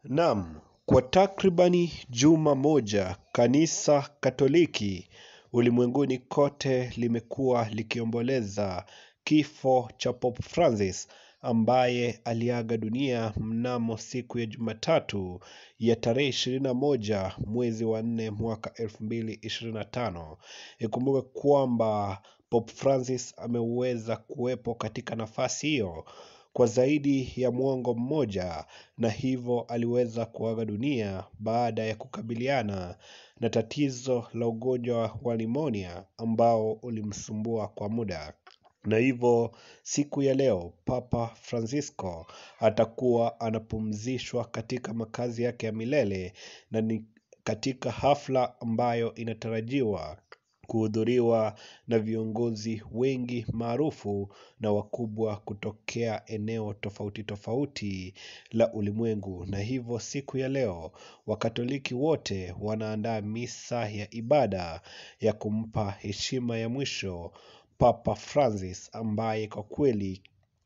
Naam, kwa takribani juma moja, kanisa Katoliki ulimwenguni kote limekuwa likiomboleza kifo cha Pope Francis ambaye aliaga dunia mnamo siku ya Jumatatu ya tarehe 21 mwezi wa 4 mwaka 2025. Ikumbuke kwamba Pope Francis ameweza kuwepo katika nafasi hiyo kwa zaidi ya muongo mmoja, na hivyo aliweza kuaga dunia baada ya kukabiliana na tatizo la ugonjwa wa nimonia ambao ulimsumbua kwa muda. Na hivyo siku ya leo Papa Francisco atakuwa anapumzishwa katika makazi yake ya milele, na ni katika hafla ambayo inatarajiwa kuhudhuriwa na viongozi wengi maarufu na wakubwa kutokea eneo tofauti tofauti la ulimwengu. Na hivyo siku ya leo Wakatoliki wote wanaandaa misa ya ibada ya kumpa heshima ya mwisho Papa Francis ambaye kwa kweli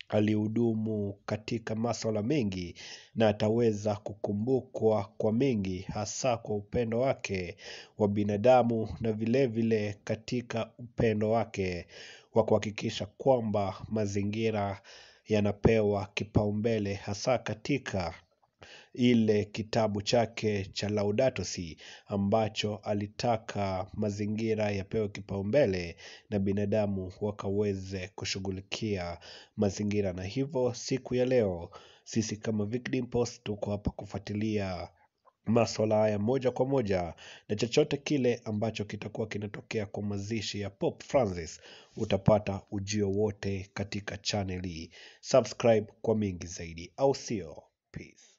alihudumu katika masuala mengi na ataweza kukumbukwa kwa mengi, hasa kwa upendo wake wa binadamu na vile vile katika upendo wake wa kuhakikisha kwamba mazingira yanapewa kipaumbele, hasa katika ile kitabu chake cha Laudato Si ambacho alitaka mazingira yapewe kipaumbele na binadamu wakaweze kushughulikia mazingira. Na hivyo siku ya leo sisi kama Vic Post tuko hapa kufuatilia masuala haya moja kwa moja, na chochote kile ambacho kitakuwa kinatokea kwa mazishi ya Pope Francis utapata ujio wote katika channel hii. Subscribe kwa mingi zaidi, au sio? Peace.